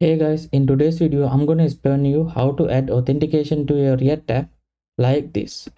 Hey guys, in today's video, I'm going to explain you how to add authentication to your React app like this.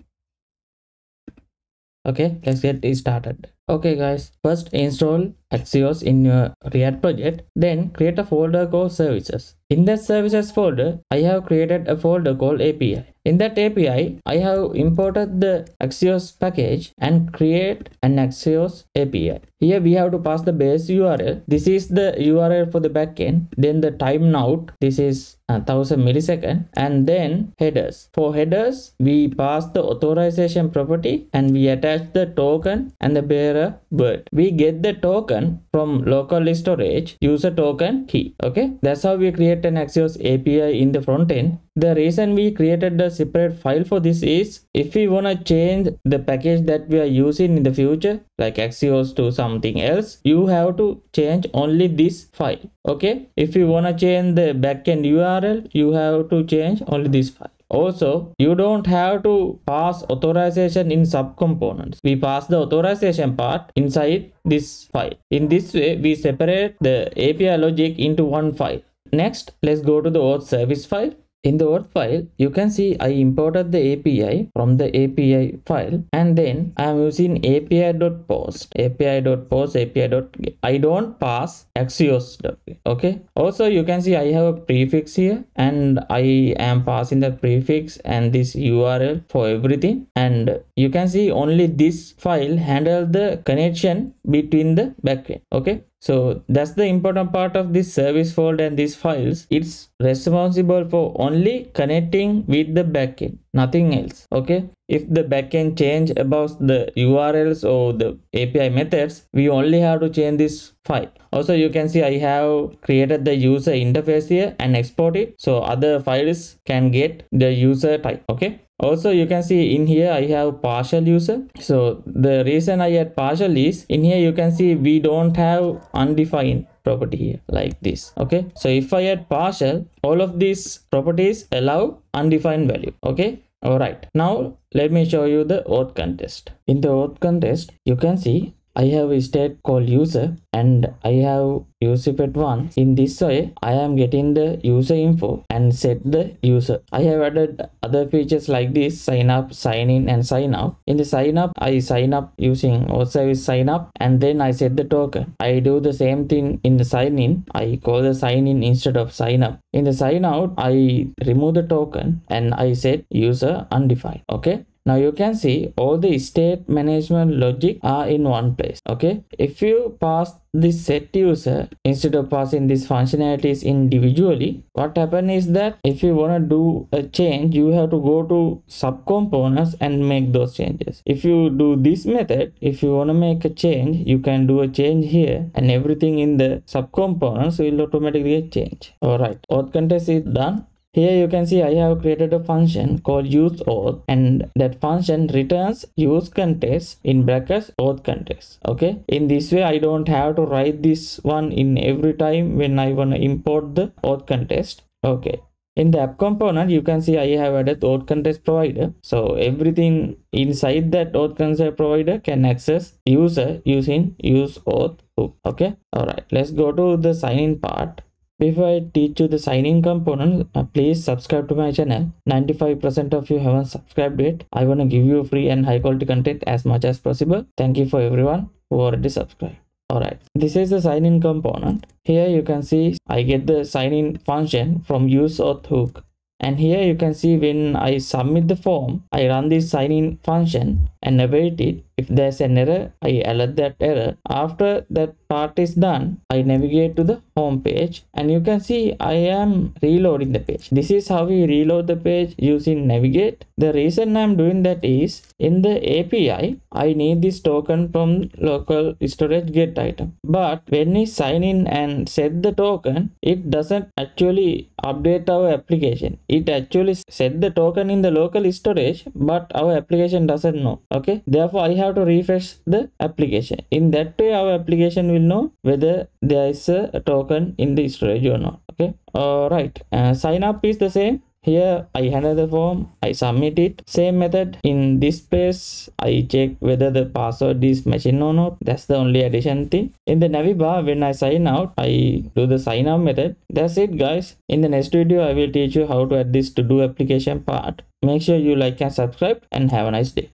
Okay, let's get it started. Okay guys, first install Axios in your React project, then create a folder called services. In that services folder, I have created a folder called API. In that API, I have imported the Axios package and create an Axios API. Here we have to pass the base URL. This is the URL for the backend. Then the timeout. This is 1000 millisecond. And then headers. For headers, we pass the authorization property and we attach the token and the bearer word. We get the token from local storage user token key. Okay, that's how we create an Axios API in the front end. The reason we created a separate file for this is if we want to change the package that we are using in the future, like Axios to something else, you have to change only this file. Okay, if you want to change the backend URL, you have to change only this file. Also, you don't have to pass authorization in subcomponents. We pass the authorization part inside this file. In this way, we separate the API logic into one file. Next, let's go to the auth service file. In the auth file, you can see I imported the API from the API file, and then I am using api.post, api.post, api.get. I don't pass Axios.get. Okay. Also, you can see I have a prefix here, and I am passing the prefix and this URL for everything. And you can see only this file handle the connection between the backend. Okay. So that's the important part of this service folder and these files. It's responsible for only connecting with the backend, nothing else. Okay. If the backend change about the URLs or the API methods, we only have to change this file. Also, you can see I have created the user interface here and export it so other files can get the user type. Okay. Also, you can see in here I have partial user. So the reason I add partial is in here you can see we don't have undefined property here like this. Okay, so if I add partial, all of these properties allow undefined value. Okay. All right, now let me show you the auth context. In the auth context, you can see I have a state called user and I have used it once. In this way, I am getting the user info and set the user. I have added other features like this: sign up, sign in, and sign out. In the sign up, I sign up using auth service sign up and then I set the token. I do the same thing in the sign in. I call the sign in instead of sign up. In the sign out, I remove the token and I set user undefined. Okay. Now you can see all the state management logic are in one place. Okay, if you pass this set user instead of passing these functionalities individually, what happens is that if you want to do a change, you have to go to subcomponents and make those changes. If you do this method, if you want to make a change, you can do a change here and everything in the subcomponents will automatically get changed. All right, auth context is done. Here you can see I have created a function called useAuth and that function returns use context in brackets auth context. Okay, in this way I don't have to write this one in every time when I want to import the auth context. Okay, in the app component you can see I have added auth context provider, so everything inside that auth context provider can access user using useAuth hook. Okay, all right, let's go to the sign in part. Before I teach you the sign-in component, please subscribe to my channel. 95% of you haven't subscribed yet. I want to give you free and high quality content as much as possible. Thank you for everyone who already subscribed. Alright, this is the sign-in component. Here you can see I get the sign-in function from useAuth hook. And here you can see when I submit the form, I run this sign-in function and await it. If there's an error, I alert that error. After that part is done, I navigate to the home page and you can see I am reloading the page. This is how we reload the page using navigate. The reason I'm doing that is in the API, I need this token from local storage get item. But when we sign in and set the token, it doesn't actually update our application. It actually set the token in the local storage, but our application doesn't know. Okay, therefore I have to refresh the application. In that way our application will know whether there is a token in the storage or not. Okay, all right, sign up is the same. Here I enter the form, I submit it. Same method in this place, I check whether the password is machine or not. That's the only addition thing. In the navbar, when I sign out, I do the sign out method. That's it, guys. In the next video, I will teach you how to add this to do application part. Make sure you like and subscribe, and have a nice day.